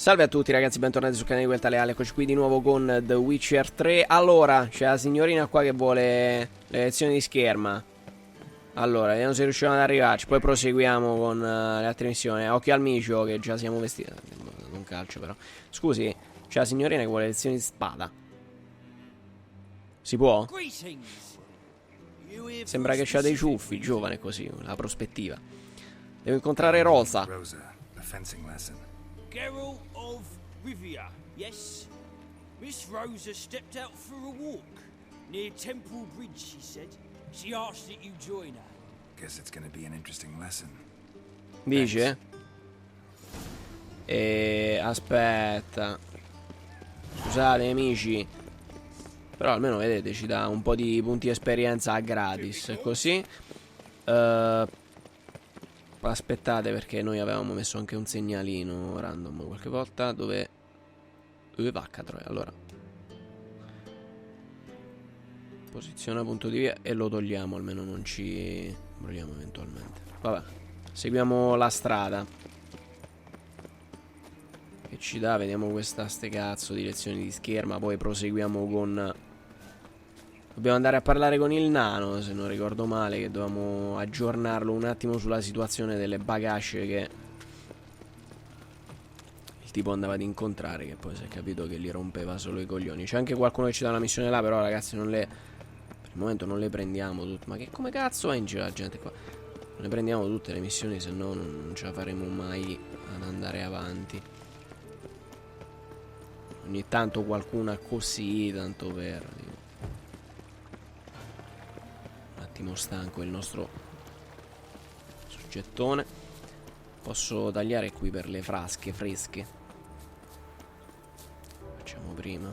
Salve a tutti ragazzi, bentornati sul canale di QuelTaleAle. Eccoci qui di nuovo con The Witcher 3. Allora, c'è la signorina qua che vuole le lezioni di scherma. Allora, vediamo se riusciamo ad arrivarci. Poi proseguiamo con le altre missioni. Occhio al micio che già siamo vestiti. Non calcio però. Scusi, c'è la signorina che vuole lezioni di spada. Si può? Sembra che c'ha dei ciuffi, giovane così, la prospettiva. Devo incontrare Rosa. Geralt of Rivia, yes? Miss Rosa stepped out for a walk near Temple Bridge, she said. She asked that you join her. Guess it's gonna be an interesting lesson. Dice? Aspetta. Scusate amici. Però almeno vedete ci dà un po' di punti esperienza a gratis. Così aspettate, perché noi avevamo messo anche un segnalino random qualche volta dove vacca troia. Allora posiziona punto di via e lo togliamo, almeno non ci imbrogliamo eventualmente. Vabbè, seguiamo la strada che ci dà, vediamo ste cazzo di lezioni di scherma. Poi proseguiamo con... Dobbiamo andare a parlare con il nano, se non ricordo male, che dovevamo aggiornarlo un attimo sulla situazione delle bagasce che il tipo andava ad incontrare, che poi si è capito che gli rompeva solo i coglioni. C'è anche qualcuno che ci dà una missione là, però ragazzi non le... per il momento non le prendiamo tutte. Ma che come cazzo è in giro la gente qua? Non le prendiamo tutte le missioni, se no non ce la faremo mai ad andare avanti. Ogni tanto qualcuna così, tanto per... stanco il nostro soggettone. Posso tagliare qui per le frasche fresche. Facciamo prima.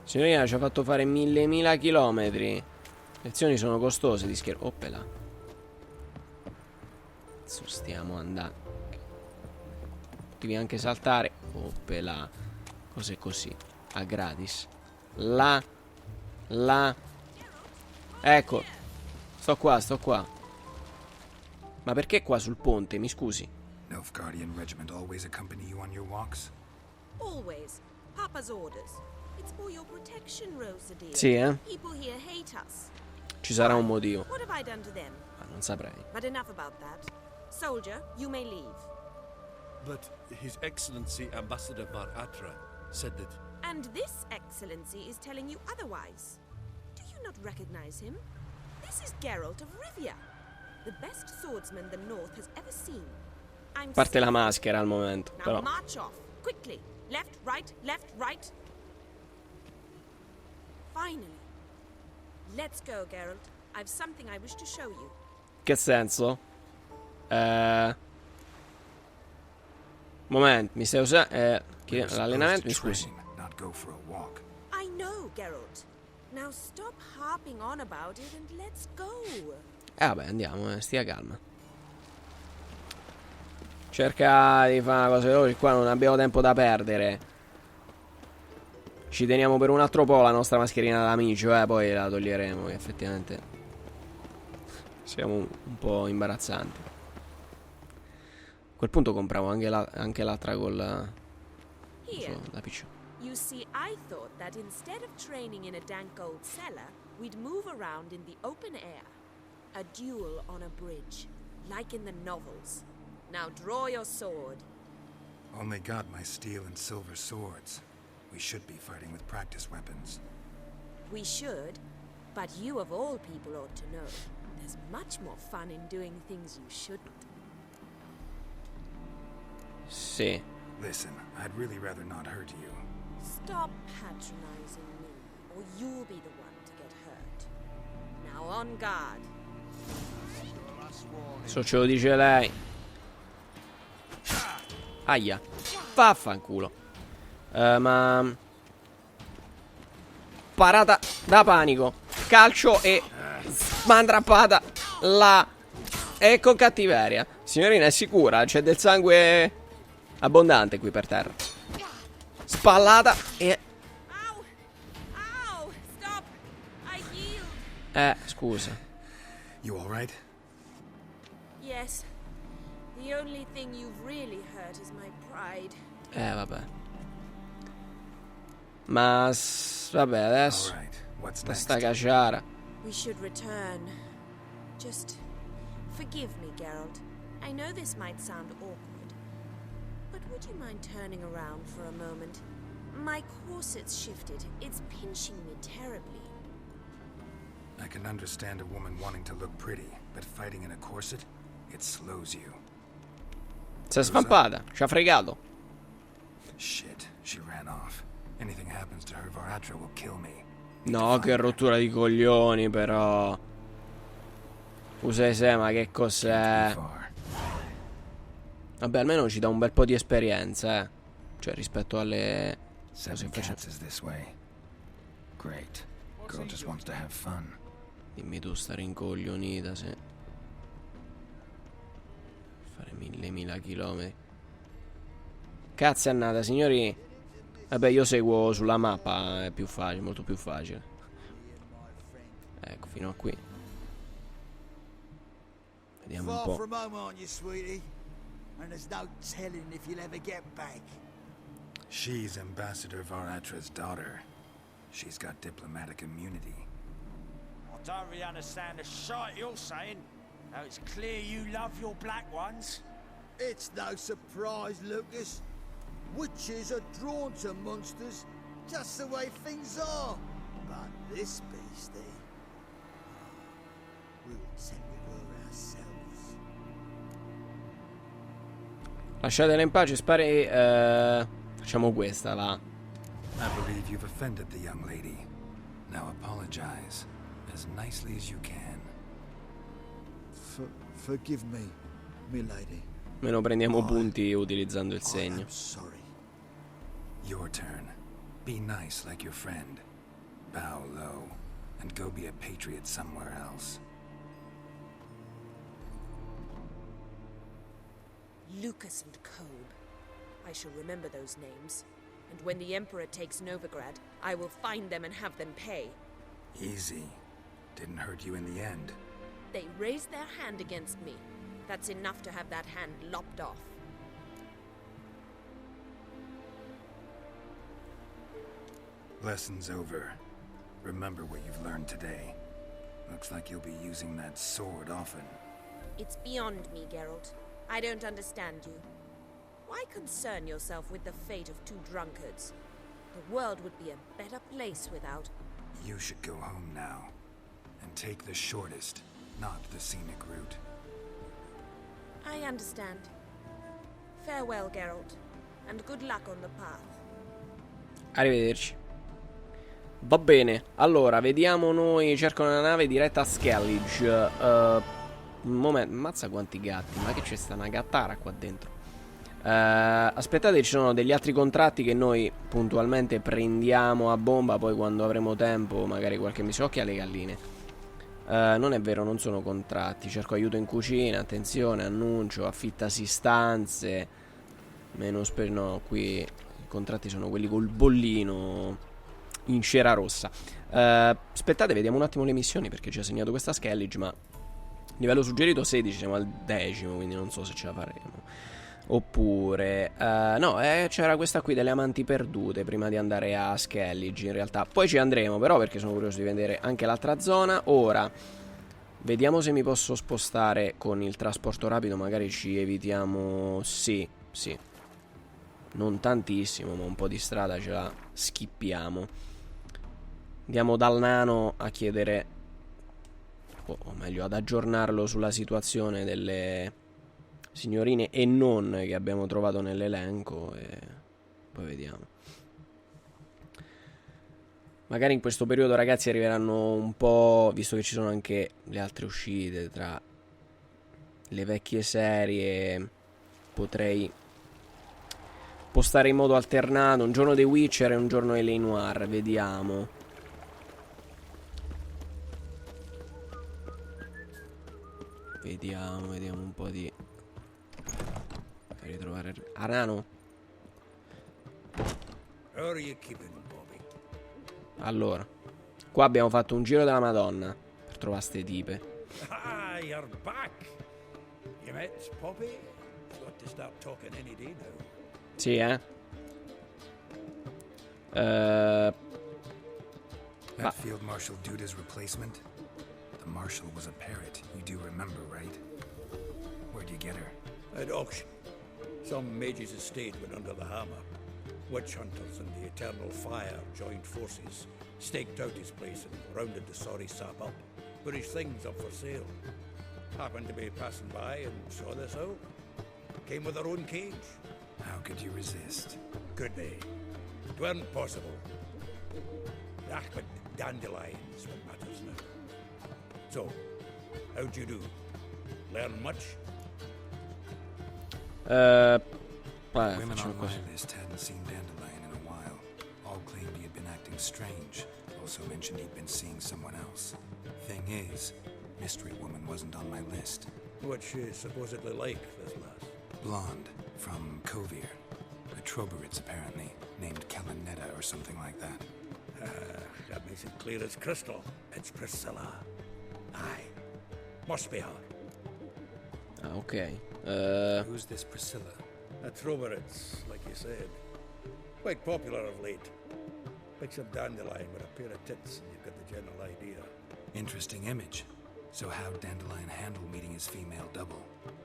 Signorina ci ha fatto fare mille chilometri. Lezioni sono costose di schermo. Oppela. Adesso stiamo andando. Potevi anche saltare. Oppela. Cose così a gratis. Ecco, sto qua. Ma perché qua sul ponte, mi scusi? Nilfgaardian regiment always accompany you on your walks? Always. Papa's orders. It's for your protection, Rosa dear. Sì, People here hate us. Ci sarà un motivo. What have I done to them? Ma non saprei. But enough about that. Soldier, you may leave. But His Excellency Ambassador Var Atra said that... And this excellency is telling you otherwise. Do you not recognize him? This is Geralt of Rivia, the best swordsman the North has ever seen. I'm Parte la maschera al momento, now però. march off, quickly. Left, right. Finally. Let's go, Geralt. I've something I wish to show you. Che senso? Momento, mi stai usando... l'allenamento, mi scusi. Not go for a walk. I know, Geralt. Now stop harping on about it and let's go. Vabbè, andiamo, stia calma. Cerca di fare una cosa veloce, qua non abbiamo tempo da perdere. Ci teniamo per un altro po' la nostra mascherina d'amicio, poi la toglieremo, che effettivamente siamo un po' imbarazzanti. A quel punto compriamo anche l'altra con la PC. You see, I thought that instead of training in a dank old cellar, we'd move around in the open air. A duel on a bridge, like in the novels. Now draw your sword. Only got my steel and silver swords. We should be fighting with practice weapons. We should, but you of all people ought to know. There's much more fun in doing things you shouldn't. Sì. Listen, I'd really rather not hurt you. Stop patronizing me, or you'll be the one to get hurt. Now on guard. Adesso ce lo dice lei. Aia. Vaffanculo. Ma... Parata da panico. Calcio e... Mandrappata. Là. E con cattiveria. Signorina è sicura? C'è del sangue abbondante qui per terra. Spallata e... Ow! Stop! I yield! Scusa. You all right? Yes. The only thing you've really hurt is my pride. Vabbè. Ma vabbè, adesso All right, what's sta next? caciara. We should return. Just forgive me, Geralt. I know this might sound awkward, but would you mind turning around for a moment? My corset's shifted. It's pinching me terribly. I can understand a woman wanting to look pretty, but fighting in a corset, it slows you. Si è svampata, ci ha fregato. Shit, she ran off. Anything happens to her, Varatra will kill me. No, che rottura di coglioni, però. Usai, ma che cos'è? Vabbè, almeno ci dà un bel po' di esperienza, Cioè, rispetto alle cose Seven che cats is this way. Great. Girl just wants to have fun. Dimmi tu, sta rincoglionita, sì. Fare 1000 chilometri. Cazzo è annata, signori. Vabbè, io seguo sulla mappa, è più facile, molto più facile. Ecco, fino a qui. Vediamo un Far po'. from home, aren't you, sweetie? And there's no telling if you'll ever get back. She's Ambassador Varatra's daughter. She's got diplomatic immunity. I don't really understand the shite you're saying. Now it's clear you love your black ones. It's no surprise, Lucas. Witches are drawn to monsters, just the way things are. But this beastie, we'll tend with her ourselves. Lasciatela in pace, facciamo questa, va. I believe you've offended the young lady. Now apologize as nicely as you can. Forgive me, milady. Meno prendiamo punti utilizzando il I segno. am sorry. Your turn. Be nice like your friend. Bow low and go be a patriot somewhere else. Lucas and Kobe. I shall remember those names. And when the Emperor takes Novigrad, I will find them and have them pay. Easy. Didn't hurt you in the end. They raised their hand against me. That's enough to have that hand lopped off. Lesson's over. Remember what you've learned today. Looks like you'll be using that sword often. It's beyond me, Geralt. I don't understand you. Why concern yourself with the fate of two drunkards? The world would be a better place without. You should go home now. And take the shortest, not the scenic route. I understand. Farewell, Geralt, and good luck on the path. Arrivederci. Va bene, allora, vediamo noi. Cercano una nave diretta a Skellige. Un momento, mazza quanti gatti. Ma che c'è sta una gattara qua dentro. Aspettate, ci sono degli altri contratti che noi puntualmente prendiamo a bomba. Poi quando avremo tempo, magari qualche missione. Occhio alle galline. Non è vero, non sono contratti. Cerco aiuto in cucina, attenzione, annuncio, affittasi stanze. No, qui i contratti sono quelli col bollino in cera rossa. Aspettate, vediamo un attimo le missioni, perché ci ha segnato questa Skellige, ma livello suggerito 16, siamo al 10°, quindi non so se ce la faremo. Oppure no, c'era questa qui delle amanti perdute prima di andare a Skellige, in realtà. Poi ci andremo però, perché sono curioso di vedere anche l'altra zona. Ora vediamo se mi posso spostare con il trasporto rapido, magari ci evitiamo. Sì, non tantissimo, ma un po' di strada ce la schippiamo. Andiamo dal nano a chiedere, o meglio ad aggiornarlo sulla situazione delle signorine e non che abbiamo trovato nell'elenco, e poi vediamo. Magari in questo periodo, ragazzi, arriveranno un po', visto che ci sono anche le altre uscite tra le vecchie serie, potrei postare in modo alternato un giorno The Witcher e un giorno L.A. Noire. Vediamo. Vediamo un po' di ritrovare Arano. Allora, qua abbiamo fatto un giro della Madonna per trovare ste tipe. Ah, you're back. You met Poppy? Got to start talking any day now. Sì, That Field Marshal Duda's replacement? The Marshal was a parrot, you do remember, right? Where'd you get her? At auction. Some mage's estate went under the hammer. Witch hunters and the Eternal Fire joined forces, staked out his place and rounded the sorry sap up, put his things up for sale. Happened to be passing by and saw this out. Came with her own cage. How could you resist? Could they? It weren't possible. Ah, but dandelions what matters now. So, how'd you do? Learn much? Women facciamo on così. my list hadn't seen Dandelion in a while. All claimed he had been acting strange. Also mentioned he'd been seeing someone else. Thing is, Mystery Woman wasn't on my list. What's she supposedly like, this lass? Blonde, from Kovir. A Trovaritz, apparently, named Kalanetta or something like that. That makes it clear as crystal. It's Priscilla. Aye. Must be her. Ah, ok. Who's this Priscilla? A Trovaritz, like you said. Quite popular of late. Picks up dandelion with a pair of tits and you've got the general idea. Interesting image. So how'd Dandelion handle meeting his female double?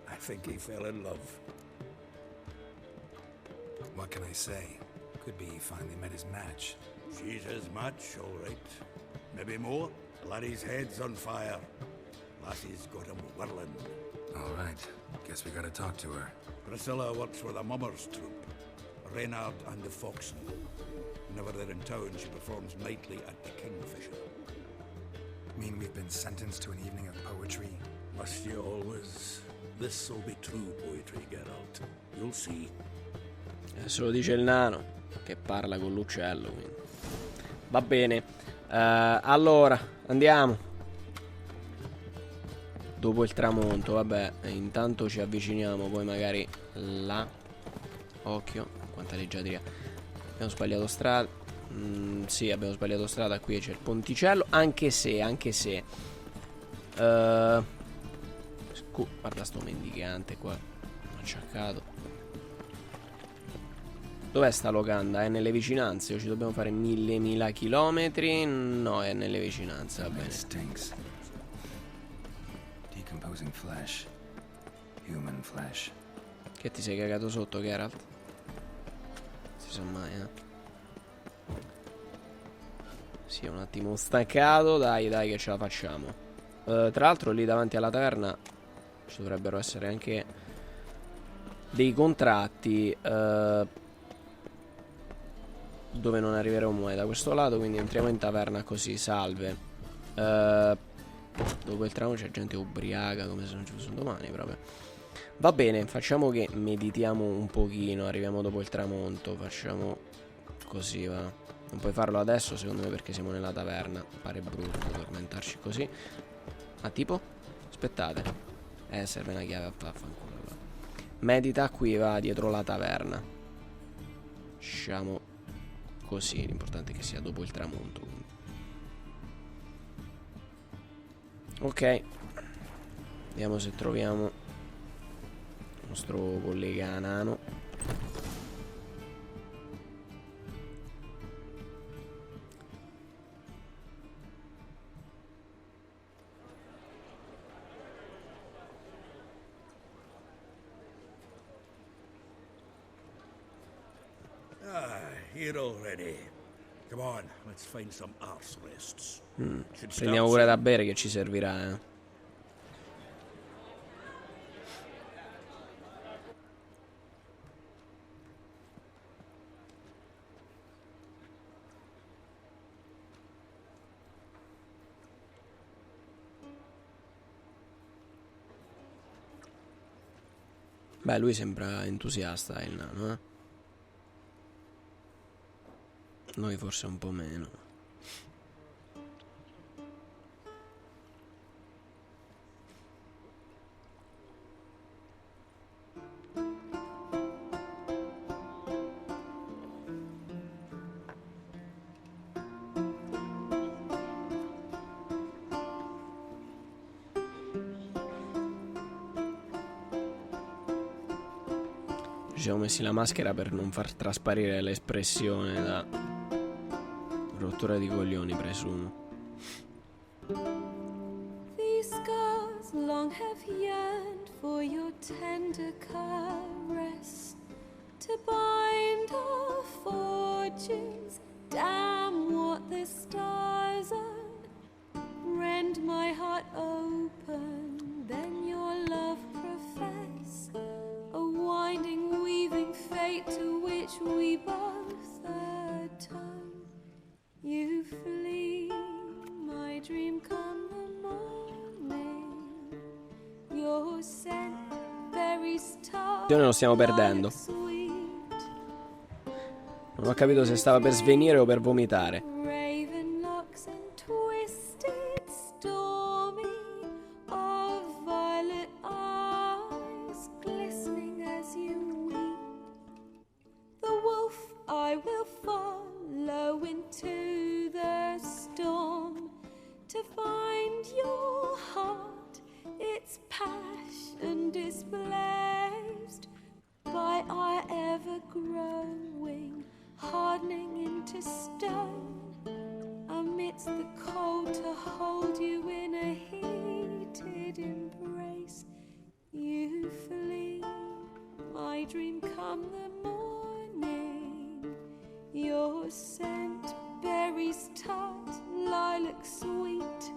I think he fell in love. What can I say? Could be he finally met his match. She's his match, all right. Maybe more. Laddie's head's on fire. Lassie's got him whirling. All right. Guess we gotta talk to her. Priscilla works with a mummers troupe. Reynard and the Foxen. Whenever they're in town, she performs nightly at the Kingfisher. Mean we've been sentenced to an evening of poetry? Must you always? This'll be true poetry, Geralt. You'll see. Se lo dice il nano che parla con l'uccello, quindi. Va bene. Allora, andiamo. Dopo il tramonto, vabbè. Intanto ci avviciniamo, poi magari là. Occhio, quanta leggiadria. Abbiamo sbagliato strada. Sì, abbiamo sbagliato strada. Qui c'è il ponticello. Anche se guarda sto mendicante qua. Acciaccato. Dov'è sta locanda? È nelle vicinanze o ci dobbiamo fare mille chilometri? No, è nelle vicinanze, va bene. Stinks. Decomposing flesh. Human flesh. Che ti sei cagato sotto, Geralt? Si sa mai, Sì, un attimo staccato. Dai che ce la facciamo. Tra l'altro lì davanti alla taverna ci dovrebbero essere anche dei contratti dove non arriveremo mai da questo lato. Quindi entriamo in taverna così, salve. Dopo il tramo c'è gente ubriaca come se non ci fosse un domani proprio. Va bene, facciamo che meditiamo un pochino. Arriviamo dopo il tramonto. Facciamo così, va. Non puoi farlo adesso secondo me perché siamo nella taverna. Pare brutto tormentarci così. Ah, tipo? Aspettate. Serve una chiave a vaffanculo. Medita qui, va, dietro la taverna. Facciamo così. L'importante è che sia dopo il tramonto. Ok. Vediamo se troviamo il nostro collega nano. Here already. Come on, let's find some arse rests. Prendiamo pure da bere che ci servirà, Beh, lui sembra entusiasta, il nano, Noi forse un po' meno. Ci siamo messi la maschera per non far trasparire l'espressione da rottura di coglioni, presumo. These scars long have yearned for your tender caress, to bind our fortunes. Damn what the stars are. Rend my heart open, then your love profess. A winding, weaving fate to which we both atone. You flee, my dream come the morning. Your scent very star. Lo stiamo perdendo. Non ho capito se stava per svenire o per vomitare. Raven locks and twisted, stormy, of violet eyes glistening as you weep. The wolf I will follow into the storm to find your heart, its passion displaced by our ever-growing, hardening into stone, amidst the cold to hold you in a heated embrace. You flee, my dream come the morning. Your scent berries tart, lilac sweet.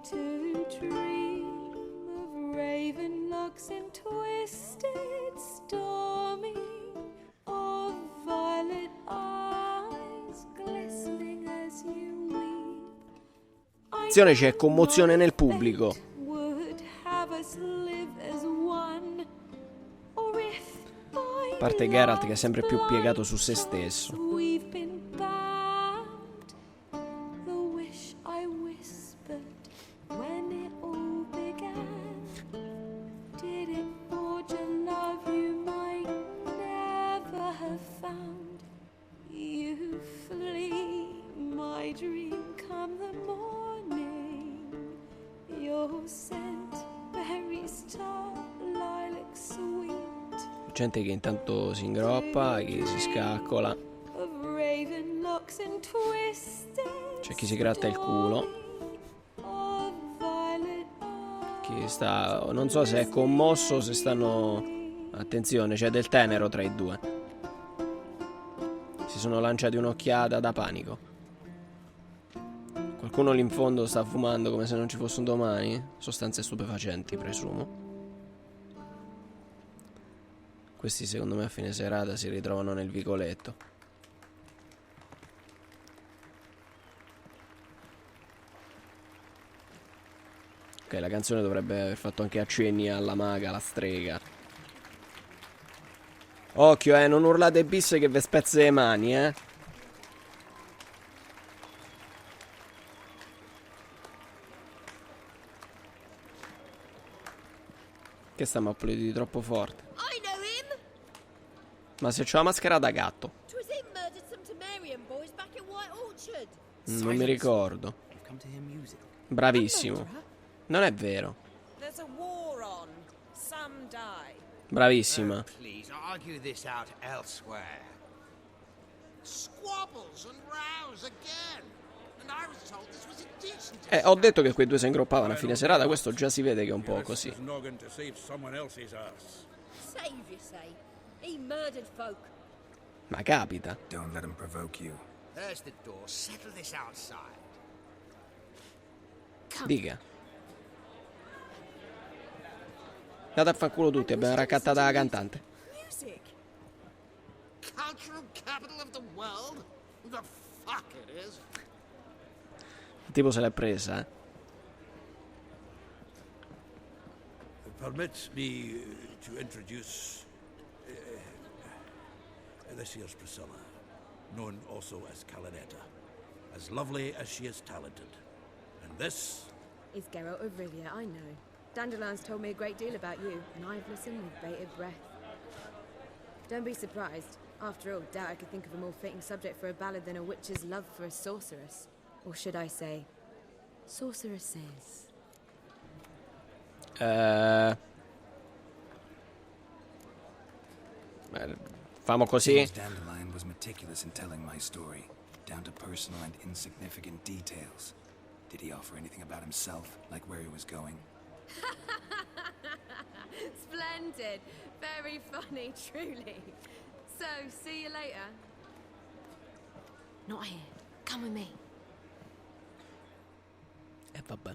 To dream of raven locks and twisted, stormy, of violet eyes glistening as you weep. Attenzione, c'è commozione nel pubblico. A parte Geralt che è sempre più piegato su se stesso. Gente che intanto si ingroppa, chi si scaccola. C'è chi si gratta il culo. Chi sta... non so se è commosso o se stanno... Attenzione, c'è del tenero tra i due. Si sono lanciati un'occhiata da panico. Qualcuno lì in fondo sta fumando come se non ci fosse un domani. Sostanze stupefacenti, presumo. Questi secondo me a fine serata si ritrovano nel vicoletto. Ok, la canzone dovrebbe aver fatto anche accenni alla maga, alla strega. Occhio, non urlate bis che ve spezze le mani, Che stiamo applaudendo troppo forte. Ma se c'ho la maschera da gatto. Non mi ricordo. Bravissimo. Non è vero. Bravissima. Ho detto che quei due si ingroppavano a fine serata. Questo già si vede che è un po' così. He murdered folk. Ma capita. Don't let him provoke you. There's the door. Settle this outside. Dica. Andate a fanculo tutti, abbiamo raccattata la cantante. Music. Cultural capital of the world? The fuck it is. Il tipo se l'è presa, Permit me to introduce this here's Priscilla, known also as Calanetta, as lovely as she is talented. And this Is Geralt of Rivia, I know. Dandelion's told me a great deal about you, and I've listened with bated breath. Don't be surprised. After all, doubt I could think of a more fitting subject for a ballad than a witch's love for a sorceress. Or should I say, sorceresses. Famo così. Seems Dandelion was meticulous in telling my story, down to personal and insignificant details. Did he offer anything about himself, like where he was going? Splendid. Very funny, truly. So, see you later. Not here. Come with me. E vabbè.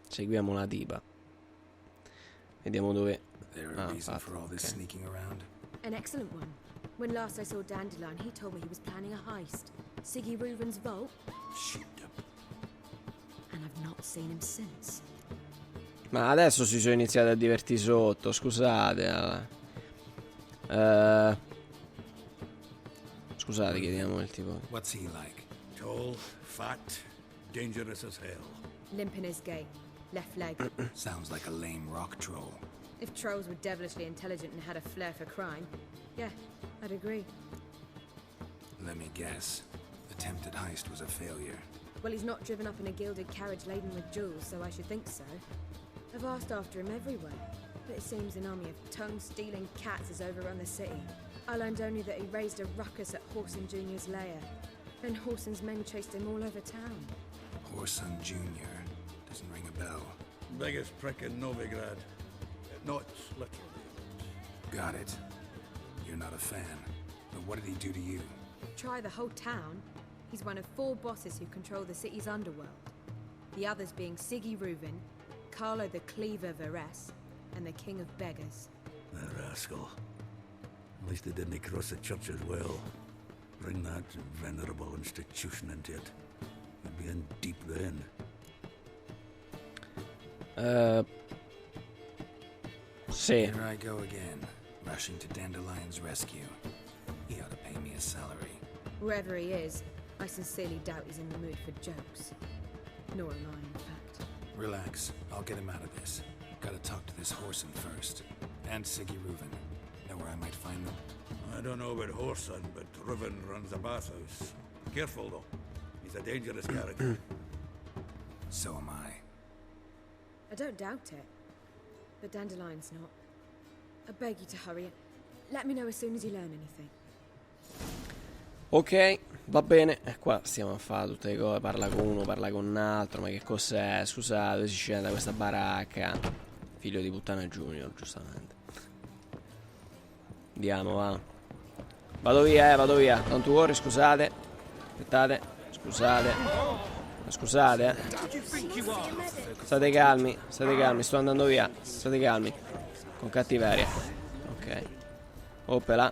Seguiamo la tipa. Vediamo dove... There a reason for all this sneaking around? An excellent one. When last I saw Dandelion, he told me he was planning a heist. Siggy Reuven's vault. Sheepdom. And I've not seen him since. Ma adesso si sono iniziati a divertire sotto, scusate. Scusate, chiediamo il tipo. What's he like? Tall, fat, dangerous as hell. Limp in his gait. Left leg. Sounds like a lame rock troll. If trolls were devilishly intelligent and had a flair for crime, yeah, I'd agree. Let me guess. Attempted heist was a failure. Well, he's not driven up in a gilded carriage laden with jewels, so I should think so. I've asked after him everywhere, but it seems an army of tongue-stealing cats has overrun the city. I learned only that he raised a ruckus at Horson Jr.'s lair, and Horson's men chased him all over town. Horson Jr. Doesn't ring a bell. Biggest prick in Novigrad. Not literally. Got it. You're not a fan. But what did he do to you? Try the whole town. He's one of 4 bosses who control the city's underworld. The others being Siggy Reuven, Carlo the Cleaver Varese, and the King of Beggars. The rascal. At least they didn't cross the church as well. Bring that venerable institution into it. We'd be in deep then. Sì. Here I go again, rushing to Dandelion's rescue. He ought to pay me a salary. Wherever he is, I sincerely doubt he's in the mood for jokes. Nor am I, in fact. Relax, I'll get him out of this. Gotta talk to this Horson first. And Siggy Reuven. Know where I might find them? I don't know about Horson, but Reuven runs a bathhouse. Careful though. He's a dangerous character. So am I. I don't doubt it. But Dandelion's not. I beg you to hurry. Let me know as soon as you learn anything. Ok, va bene. E qua stiamo a fare tutte le cose. Parla con uno, parla con un altro. Ma che cos'è? Scusate, dove si scende da questa baracca? Figlio di puttana Junior, giustamente. Andiamo, va. Vado via, vado via. Don't worry, scusate. Aspettate, scusate. Scusate, State calmi, sto andando via. State calmi. Con cattiveria. Ok. Oppela.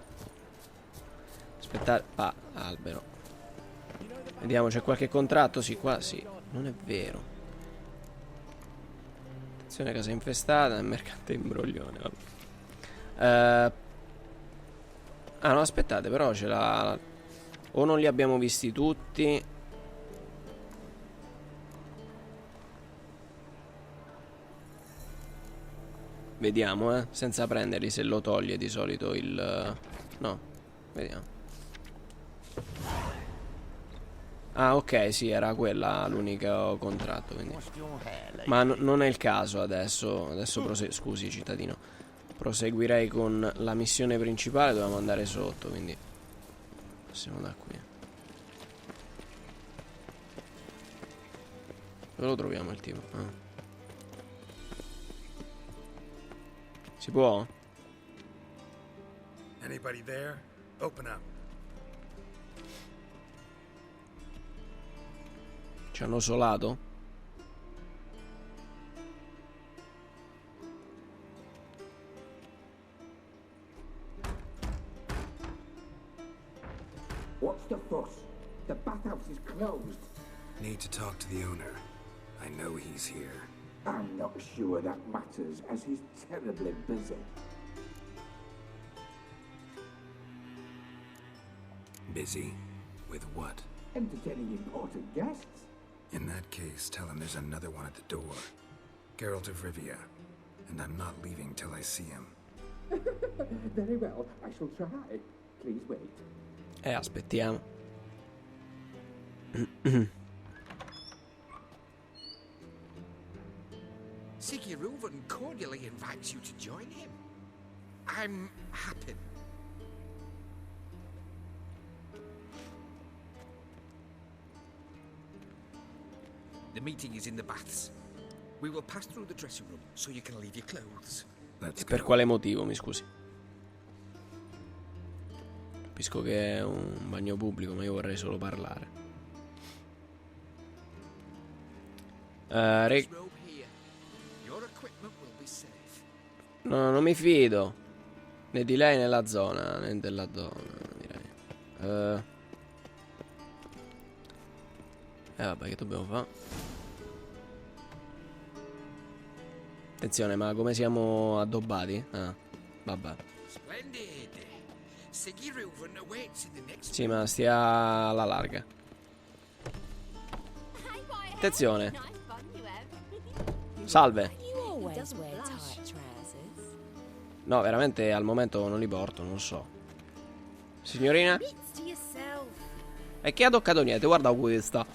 Aspettate. Albero. Vediamo, c'è qualche contratto? Sì, qua sì. Non è vero. Attenzione, casa infestata. Mercante imbroglione. Vabbè. Ah no, aspettate, però ce l'ha. O non li abbiamo visti tutti. Vediamo, senza prenderli, se lo toglie di solito il... No, vediamo. Ah, ok, sì, era quella l'unico contratto, quindi... Ma non è il caso adesso. Scusi, cittadino. Proseguirei con la missione principale, dovevamo andare sotto, quindi... Passiamo da qui. Dove lo troviamo il tipo? Ah. Si può? Anybody there? Open up. Ci hanno solato? What's the fuss? The bathhouse is closed. Need to talk to the owner. I know he's here. I'm not sure that matters, as he's terribly busy. Busy? With what? Entertaining important guests. In that case, tell him there's another one at the door. Geralt of Rivia. And I'm not leaving till I see him. Very well, I shall try. Please wait. Aspettiamo. Siggy Reuven cordially invites you to join him. I'm happy. The meeting is in the baths. We will pass through the dressing room so you can leave your clothes. E per quale motivo, mi scusi? Capisco che è un bagno pubblico, ma io vorrei solo parlare. No, non mi fido né di lei né della zona, né della donna, direi. Vabbè, che dobbiamo fare? Attenzione, ma come siamo addobbati? Ah, vabbè. Sì, ma stia alla larga. Attenzione. Salve. No, veramente al momento non li porto, non so. Signorina? E che ha toccato niente, guarda questa.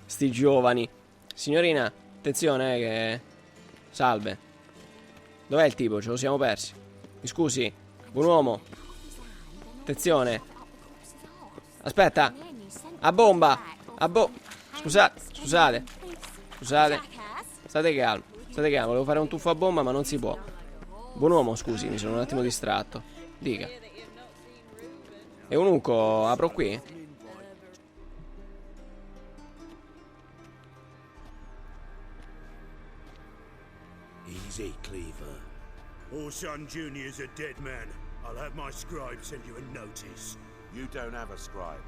Sti giovani. Signorina, attenzione che... Salve. Dov'è il tipo? Ce lo siamo persi. Mi scusi, buon uomo. Attenzione. Aspetta. A bomba. Scusate. State calmo. State calmo, volevo fare un tuffo a bomba ma non si può. Buon uomo, scusi, mi sono un attimo distratto. Dica. E un uco, apro qui? Easy, Cleaver. Orson Jr.'s a dead man. I'll have my scribe send you a notice. You don't have a scribe.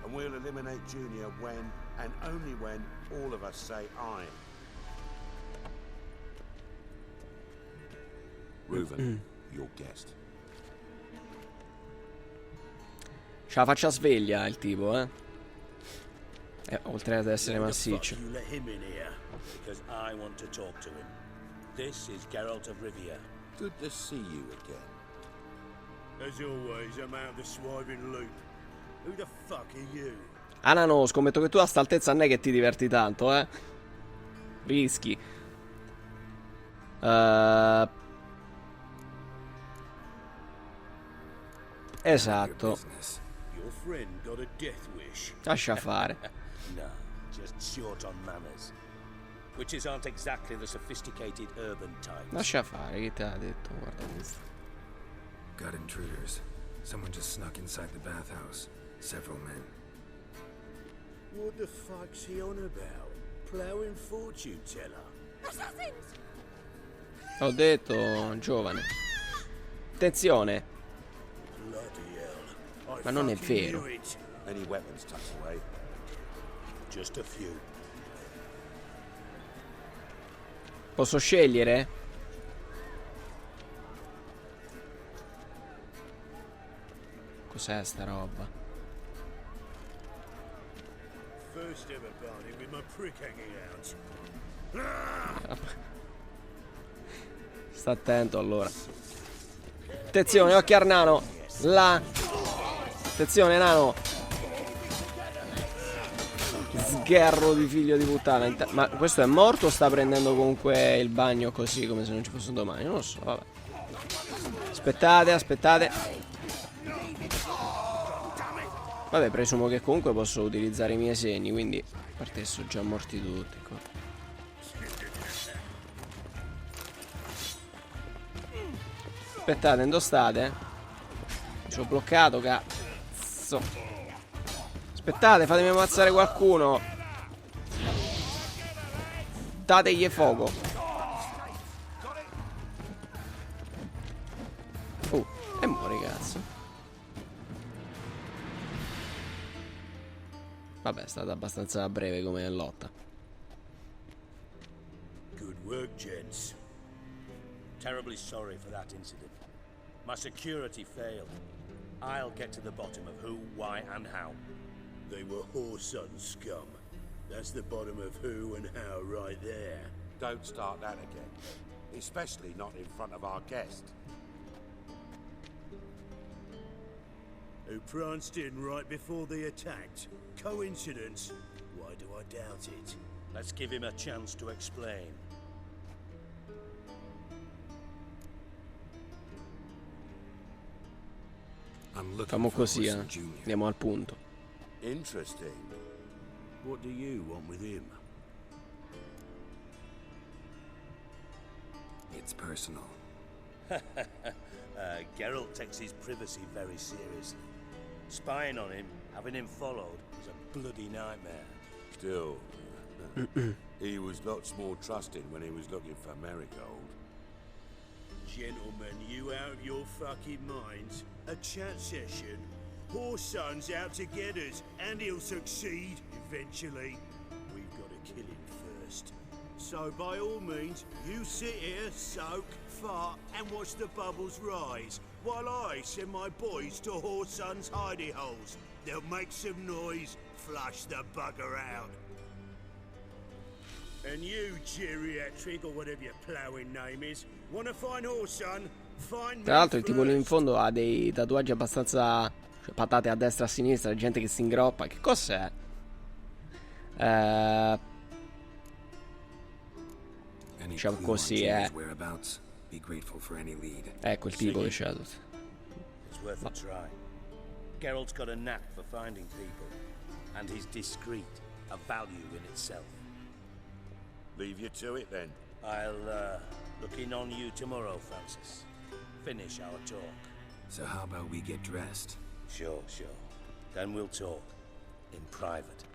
And we'll eliminate Junior when, and only when, all of us say aye. Reuven, your guest. C'ha la faccia sveglia il tipo, eh. Oltre ad essere massiccio. You let him in here, because I want to talk to him. This is Geralt of Rivia. Good to see you again. As always, I'm out of the swiving loop. Who the fuck are you? Anano, scommetto che tu a sta altezza non è che ti diverti tanto, eh. Rischi. Esatto. Your friend got a death wish. Lascia fare. No, just short on manners. Witches aren't exactly the sophisticated urban types. Lascia fare, chi te l'ha detto? Guarda questo. Got intruders. Someone just snuck inside the bathhouse. Several men. What the fuck's he on about? Plowing fortune teller? Assassins! Ho detto, giovane. Attenzione. Bloody hell. Ma non è vero. Any weapons tucked away? Just a few. Posso scegliere? Cos'è sta roba? First ever party with my prick hanging out. Sta attento allora. Attenzione, occhio al nano. Là. Attenzione, nano. Sgherro di figlio di puttana. Ma questo è morto o sta prendendo comunque il bagno così come se non ci fosse un domani? Non lo so, vabbè. Aspettate. Vabbè, presumo che comunque posso utilizzare i miei segni, quindi a parte che sono già morti tutti qua. Aspettate, dove state? Mi sono bloccato, cazzo. Aspettate, fatemi ammazzare qualcuno. Dategli fuoco. E muori, cazzo. Vabbè, è stata abbastanza breve come lotta. Good work, gents. Terribly sorry for that incident. My security failed. I'll get to the bottom of who, why, and how. They were whoreson scum. That's the bottom of who and how right there. Don't start that again. Especially not in front of our guest. Who pranced in right before they attacked. Coincidence? Why do I doubt it? Let's give him a chance to explain. Facciamo così, andiamo al punto. Interesting. What do you want with him? It's personal. Geralt takes his privacy very seriously. Spying on him, having him followed, is a bloody nightmare. Still, he was lots more trusting when he was looking for Marigold. Gentlemen, you out of your fucking minds? A chat session? Whoreson's out to get us, and he'll succeed eventually. We've got to kill him first. So by all means, you sit here, soak, fart, and watch the bubbles rise, while I send my boys to Whoreson's hidey holes. They'll make some noise, flush the bugger out. And you, geriatric, or whatever your ploughing name is, wanna find Whoreson? Find me. Tra l'altro il tipo lì in fondo ha dei tatuaggi abbastanza, cioè, patate a destra e a sinistra, gente che si ingroppa. Che cos'è? Diciamo così, ecco il tipo che c'ha tutto. It's worth a try. Geralt's got a knack for finding people, and he's discreet, a value in itself. Leave you to it then. I'll look in on you tomorrow, Francis. Finish our talk. So how about we get dressed? Sure. Then we'll talk in private.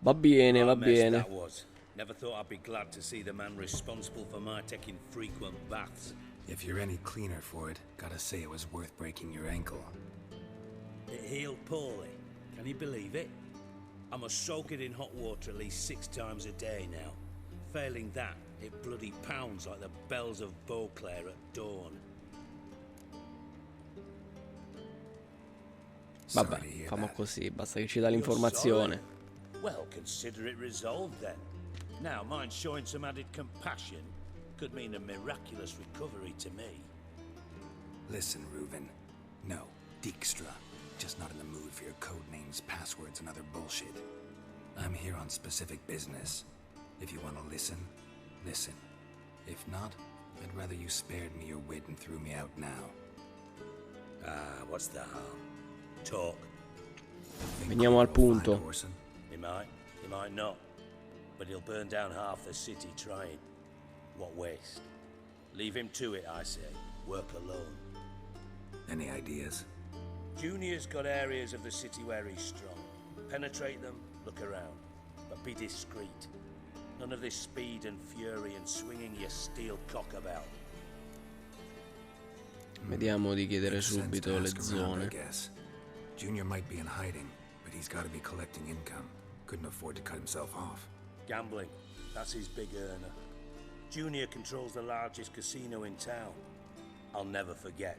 Va bene, va bene. That was. Never thought I'd be glad to see the man responsible for my taking frequent baths. If you're any cleaner for it, gotta say it was worth breaking your ankle. It healed poorly. Can you believe it? I must soak it in hot water at least 6 times a day now. Failing that, it bloody pounds like the bells of Beauclair at dawn. Vabbè, facciamo così, basta che ci dà l'informazione. Well, consider it resolved then. Now, mind showing some added compassion could mean a miraculous recovery to me. Listen, Reuven. No, Dijkstra. Just not in the mood for your code names, passwords, and other bullshit. I'm here on specific business. If you want to listen, listen. If not, I'd rather you spared me your wit and threw me out now. What's the harm? Talk. Veniamo al punto. He might not. But he'll burn down half the city trying. What waste. Leave him to it, I say. Work alone. Any ideas? Junior's got areas of the city where he's strong. Penetrate them, look around. But be discreet. None of this speed and fury and swinging your steel cock about. Vediamo di chiedere subito le zone. Junior might be in hiding, but he's got to be collecting income. Couldn't afford to cut himself off. Gambling. That's his big earner. Junior controls the largest casino in town. I'll never forget.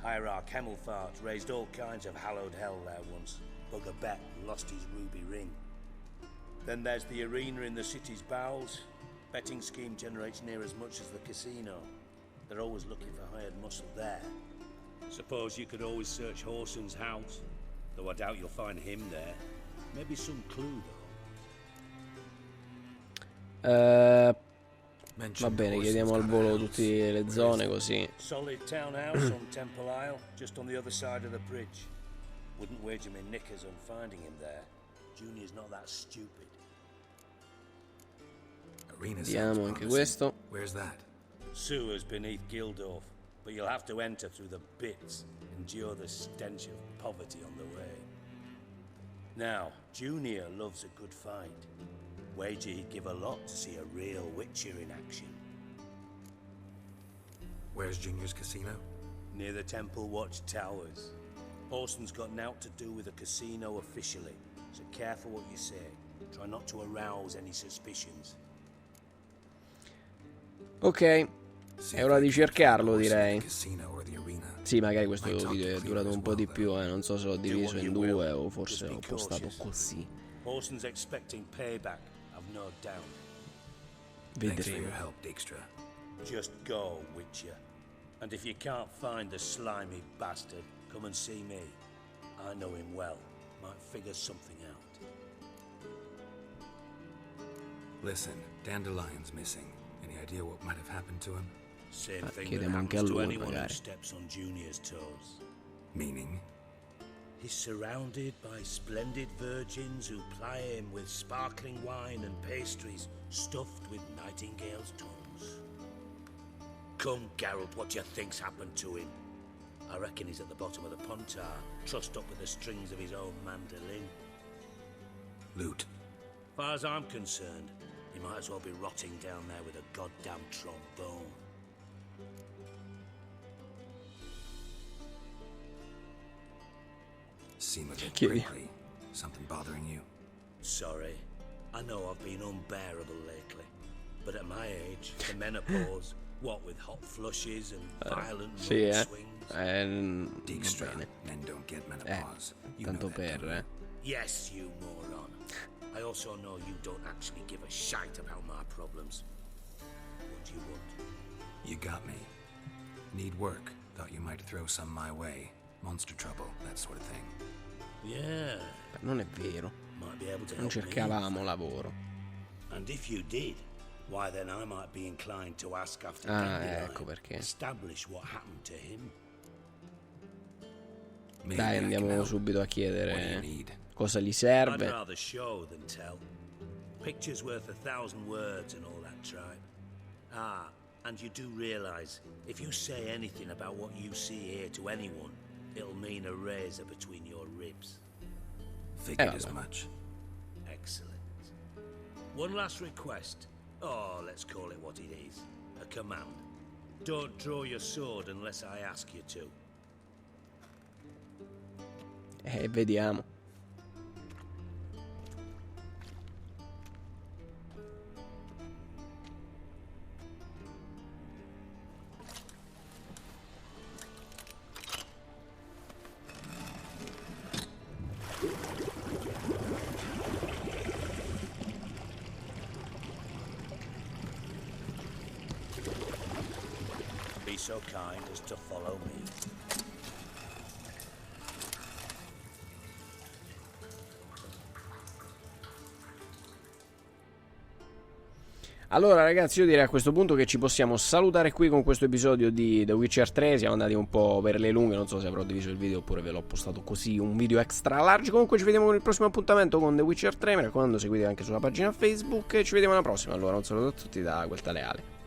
Hierarch Hemmelfart raised all kinds of hallowed hell there once. Bugger bet and lost his ruby ring. Then there's the arena in the city's bowels. Betting scheme generates near as much as the casino. They're always looking for hired muscle there. Suppose you could always search Whoreson's house, though I doubt you'll find him there. Maybe some clue, though. Va bene, chiediamo al volo tutte le zone così. Solid townhouse on Temple Isle, just on the other side of the bridge. Wouldn't wager me knickers on finding him there. Junior's not that stupid. Vediamo anche questo. Where's that? Sewers beneath Gildorf, but you'll have to enter through the bits, endure the stench of poverty on the way. Now, Junior loves a good fight. Wager he'd give a lot to see a real Witcher in action. Where's Junior's casino? Near the Temple Watch Towers. Whoreson's got nought to do with the casino officially, so careful what you say. Try not to arouse any suspicions. Ok, è ora di cercarlo, direi. Sì, magari questo video è durato un po' di più, non so se l'ho diviso in 2 o forse l'ho postato così. Whoreson's expecting payback, I've no doubt. Vedremo. Just go, Witcher. And if you can't find the slimy bastard, come and see me. I know him well. Might figure something out. Listen, Dandelion's missing. Any idea what might have happened to him? Same thing that chiediamo anche a happens to lui anyone who magari. steps on Junior's toes. Meaning? He's surrounded by splendid virgins who ply him with sparkling wine and pastries stuffed with nightingales' tongues. Come, Geralt, what do you think's happened to him? I reckon he's at the bottom of the pontar, trussed up with the strings of his own mandolin. Loot. Far as I'm concerned, he might as well be rotting down there with a goddamn trombone. Seem a bit Chiedi. prickly. Something bothering you? Sorry. I know I've been unbearable lately. But at my age, the menopause, what with hot flushes and violent Sì, mood swings. Dijkstra, va bene. men don't get menopause. You Tanto know that, per, don't you? Yes, you moron. I also know you don't actually give a shite about my problems. What do you want? You got me. Need work. Thought you might throw some my way. Monster trouble, that sort of thing. Yeah. Non è vero. Might be able to Non help me. cercavamo lavoro. And if you did, why then I might be inclined to ask after Ah, Dandelion. ecco perché. Establish what happened to him. Maybe Dai, I can andiamo help. subito a What do you chiedere need? cosa gli I'd serve. rather show than tell. Pictures worth 1,000 words and all that tribe. Ah, and you do realize, if you say anything about what you see here to anyone, it'll mean a razor between your ribs. Figured as vabbè. much. Excellent. One last request. Oh, let's call it what it is. A command. Don't draw your sword unless I ask you to. Vediamo. Be so kind as to follow me. Allora ragazzi, io direi a questo punto che ci possiamo salutare qui con questo episodio di The Witcher 3. Siamo andati un po' per le lunghe, non so se avrò diviso il video oppure ve l'ho postato così, un video extra large. Comunque ci vediamo con il prossimo appuntamento con The Witcher 3. Mi raccomando, seguite anche sulla pagina Facebook e ci vediamo alla prossima. Allora un saluto a tutti da QuelTaleAle.